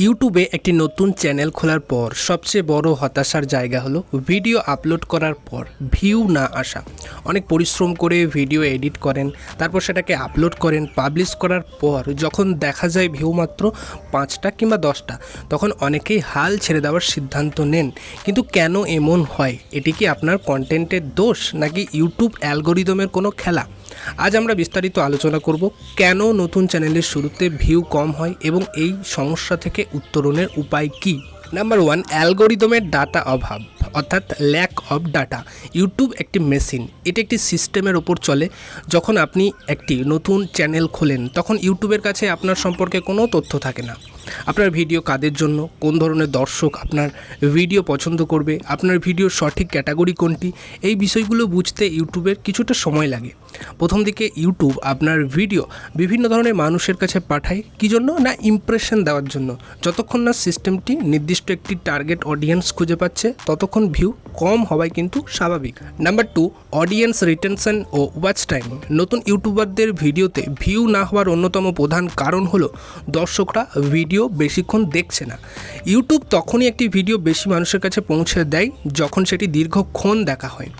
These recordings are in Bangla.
ইউটিউবে একটি নতুন চ্যানেল খোলার পর সবচেয়ে বড় হতাশার জায়গা হলো ভিডিও আপলোড করার পর ভিউ না আসা। অনেক পরিশ্রম করে ভিডিও এডিট করেন, তারপর সেটাকে আপলোড করেন, পাবলিশ করার পর যখন দেখা যায় ভিউ মাত্র 5টা কিংবা 10টা, তখন অনেকেই হাল ছেড়ে দেওয়ার সিদ্ধান্ত নেন। কিন্তু কেন এমন হয়? এটি কি আপনার কন্টেন্টের দোষ নাকি ইউটিউব অ্যালগোরিদমের কোনো খেলা? আজ আমরা বিস্তারিত আলোচনা করব কেন নতুন চ্যানেলের শুরুতে ভিউ কম হয় এবং এই সমস্যা থেকে উত্তরণের উপায় কী। নাম্বার 1, অ্যালগোরিদমের ডাটা অভাব অর্থাৎ ল্যাক অফ ডাটা। ইউটিউব একটি মেশিন, এটি একটি সিস্টেমের ওপর চলে। যখন আপনি একটি নতুন চ্যানেল খোলেন তখন ইউটিউবের কাছে আপনার সম্পর্কে কোনো তথ্য থাকে না। আপনার ভিডিও কাদের জন্য, কোন ধরনের দর্শক আপনার ভিডিও পছন্দ করবে, আপনার ভিডিওর সঠিক ক্যাটাগরি কোনটি, এই বিষয়গুলো বুঝতে ইউটিউবের কিছুটা সময় লাগে। প্রথম দিকে ইউটিউব আপনার ভিডিও বিভিন্ন ধরনের মানুষের কাছে পাঠায়, কী জন্য না ইমপ্রেশন দেওয়ার জন্য। যতক্ষণ না সিস্টেমটি নির্দিষ্ট একটি টার্গেট অডিয়েন্স খুঁজে পাচ্ছে ততক্ষণ ভিউ কম হওয়াই কিন্তু স্বাভাবিক। নাম্বার 2, অডিয়েন্স রিটেনশন ও ওয়াচ টাইম। নতুন ইউটিউবারদের ভিডিওতে ভিউ না হওয়ার অন্যতম প্রধান কারণ হলো দর্শকরা ভিডিও বেশিক্ষণ দেখছে না। ইউটিউব তখনই একটি ভিডিও বেশি মানুষের কাছে পৌঁছে দেয় যখন সেটি দীর্ঘক্ষণ দেখা হয়।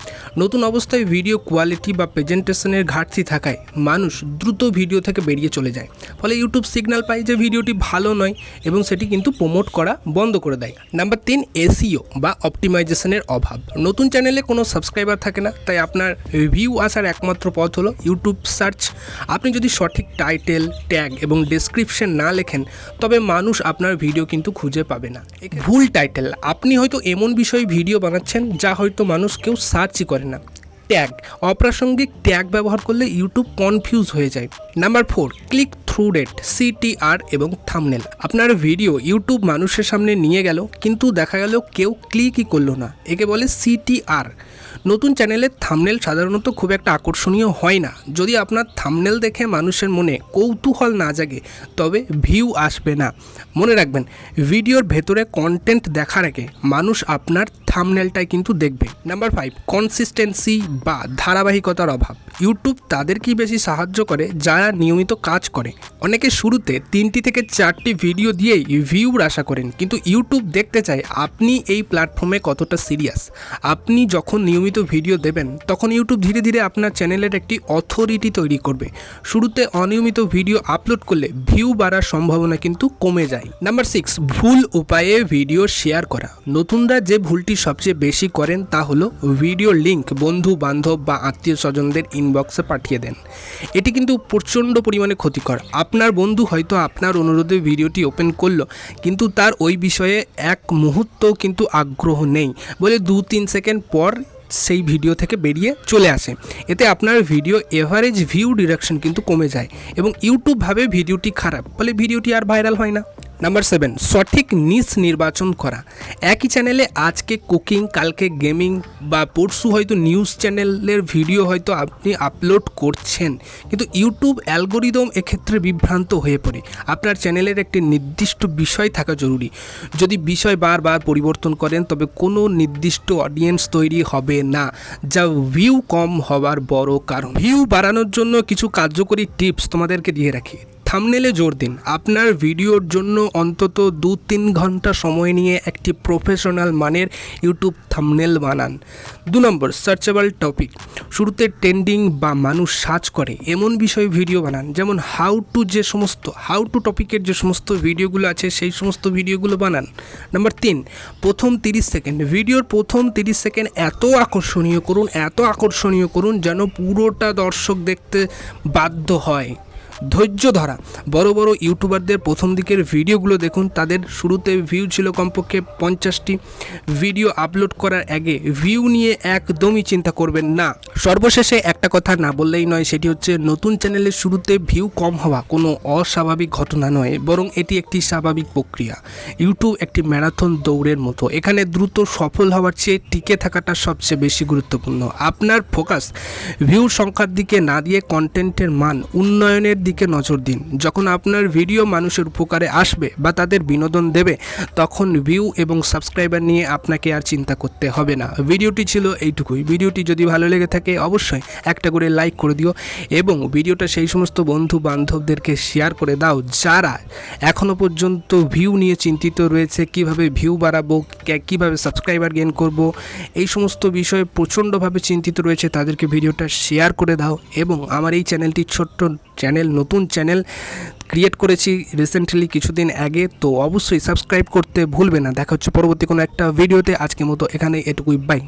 নতুন অবস্থায় ভিডিও কোয়ালিটি বা প্রেজেন্টেশনের ঘাটতি থাকায় মানুষ দ্রুত ভিডিও থেকে বেরিয়ে চলে যায়। ফলে ইউটিউব সিগন্যাল পায় যে ভিডিওটি ভালো নয় এবং সেটি কিন্তু প্রমোট করা বন্ধ করে দেয়। নাম্বার 3, এসইও বা অপটিমাইজেশনের অভাব। নতুন চ্যানেলে কোনো সাবস্ক্রাইবার থাকে না, তাই আপনার ভিউ আসার একমাত্র পথ হলো ইউটিউব সার্চ। আপনি যদি সঠিক টাইটেল, ট্যাগ এবং ডেসক্রিপশন না লেখেন তবে মানুষ আপনার ভিডিও কিন্তু খুঁজে পাবে না। ভুল টাইটেল, আপনি হয়তো এমন বিষয়ে ভিডিও বানাচ্ছেন যা হয়তো মানুষ কেউ সার্চই করে না। ট্যাগ, অপ্রাসঙ্গিক ট্যাগ ব্যবহার করলে ইউটিউব কনফিউজ হয়ে যায়। Number 4, click through rate, CTR এবং থাম্বনেল। আপনার ভিডিও ইউটিউব মানুষের সামনে নিয়ে গেল কিন্তু দেখা গেল কেউ ক্লিকই করলো না, একে বলে সিটিআর। নতুন চ্যানেলের থাম্বনেল সাধারণত খুব একটা আকর্ষণীয় হয় না। যদি আপনার থাম্বনেল দেখে মানুষের মনে কৌতূহল না জাগে তবে ভিউ আসবে না। মনে রাখবেন, ভিডিওর ভেতরে কন্টেন্ট দেখার আগে মানুষ আপনার থাম্বনেলটাই কিন্তু দেখবে। নাম্বার 5, কনসিস্টেন্সি বা ধারাবাহিকতার অভাব। ইউটিউব তাদেরকেই বেশি সাহায্য করে যারা নিয়মিত কাজ করে। অনেকে শুরুতে 3টি থেকে 4টি ভিডিও দিয়েই ভিউর আশা করেন, কিন্তু ইউটিউব দেখতে চায় আপনি এই প্ল্যাটফর্মে কতটা সিরিয়াস। আপনি যখন নিয়মিত ভিডিও দেবেন তখন ইউটিউব ধীরে ধীরে আপনার চ্যানেলের একটি অথরিটি তৈরি করবে। শুরুতে অনিয়মিত ভিডিও আপলোড করলে ভিউ বাড়ার সম্ভাবনা কিন্তু কমে যায়। নাম্বার 6, ভুল উপায়ে ভিডিও শেয়ার করা। নতুনরা যে ভুলটি সবচেয়ে বেশি করেন তা হলো ভিডিও লিঙ্ক বন্ধু বান্ধব বা আত্মীয় স্বজনদের ইনবক্সে পাঠিয়ে দেন। এটি কিন্তু প্রচণ্ড পরিমাণে ক্ষতিকর। আপনার বন্ধু হয়তো আপনার অনুরোধে ভিডিওটি ওপেন করলো কিন্তু তার ওই বিষয়ে এক মুহূর্তও কিন্তু আগ্রহ নেই বলে 2-3 সেকেন্ড পর সেই ভিডিও থেকে বেরিয়ে চলে আসে। এতে আপনার ভিডিও এভারেজ ভিউ ডিরেকশন কিন্তু কমে যায় এবং ইউটিউব ভাবে ভিডিওটি খারাপ, ফলে ভিডিওটি আর ভাইরাল হয় না। নাম্বার 7, সঠিক নিশ নির্বাচন করা। একই চ্যানেলে আজকে কুকিং, কালকে গেমিং বা পরশু হয়তো নিউজ চ্যানেলের ভিডিও হয়তো আপনি আপলোড করছেন, কিন্তু ইউটিউব অ্যালগোরিদম এক্ষেত্রে বিভ্রান্ত হয়ে পড়ে। আপনার চ্যানেলের একটি নির্দিষ্ট বিষয় থাকা জরুরি। যদি বিষয় বারবার পরিবর্তন করেন তবে কোনো নির্দিষ্ট অডিয়েন্স তৈরি হবে না, যা ভিউ কম হওয়ার বড় কারণ। ভিউ বাড়ানোর জন্য কিছু কার্যকরী টিপস তোমাদেরকে দিয়ে রাখি। থাম্বনেলে জোর দিন। আপনার ভিডিওর জন্য অন্তত 2-3 ঘন্টা সময় নিয়ে একটি প্রফেশনাল মানের ইউটিউব থাম্বনেল বানান। 2 নম্বর, সার্চেবল টপিক। শুরুতে ট্রেন্ডিং বা মানুষ সার্চ করে এমন বিষয়ে ভিডিও বানান, যেমন হাউ টু টপিকের যে সমস্ত ভিডিওগুলো আছে সেই সমস্ত ভিডিওগুলো বানান। নাম্বার 3, প্রথম 30 সেকেন্ড। ভিডিওর প্রথম 30 সেকেন্ড এত আকর্ষণীয় করুন যেন পুরোটা দর্শক দেখতে বাধ্য হয়। ধৈর্য ধরা। বড় বড় ইউটিউবারদের প্রথম দিকের ভিডিওগুলো দেখুন, তাদের শুরুতে ভিউ ছিল কমপক্ষে 50টি। ভিডিও আপলোড করার আগে ভিউ নিয়ে একদমই চিন্তা করবেন না। সর্বশেষে একটা কথা না বললেই নয়, সেটি হচ্ছে নতুন চ্যানেলের শুরুতে ভিউ কম হওয়া কোনো অস্বাভাবিক ঘটনা নয়, বরং এটি একটি স্বাভাবিক প্রক্রিয়া। ইউটিউব একটি ম্যারাথন দৌড়ের মতো, এখানে দ্রুত সফল হওয়ার চেয়ে টিকে থাকাটা সবচেয়ে বেশি গুরুত্বপূর্ণ। আপনার ফোকাস ভিউ সংখ্যার দিকে না দিয়ে কন্টেন্টের মান উন্নয়নের দিকে দিকে নজর দিন। যখন আপনার ভিডিও মানুষের উপকারে আসবে বা তাদের বিনোদন দেবে, তখন ভিউ এবং সাবস্ক্রাইবার নিয়ে আপনাকে আর চিন্তা করতে হবে না। ভিডিওটি ছিল এইটুকুই। ভিডিওটি যদি ভালো লেগে থাকে অবশ্যই একটা করে লাইক করে দিও এবং ভিডিওটা সেই সমস্ত বন্ধু বান্ধবদেরকে শেয়ার করে দাও যারা এখনও পর্যন্ত ভিউ নিয়ে চিন্তিত রয়েছে, কিভাবে ভিউ বাড়াবো, কিভাবে সাবস্ক্রাইবার গেইন করব, এই সমস্ত বিষয়ে প্রচণ্ডভাবে চিন্তিত রয়েছে। তাদেরকে ভিডিওটা শেয়ার করে দাও এবং আমার এই চ্যানেলটি ছোট্ট চ্যানেল, নতুন চ্যানেল ক্রিয়েট করেছি রিসেন্টলি কিছুদিন আগে, তো অবশ্যই সাবস্ক্রাইব করতে ভুলবে না। দেখা হচ্ছে পরবর্তী কোনো একটা ভিডিওতে। আজকের মতো এখানে এটুকুই, বাই।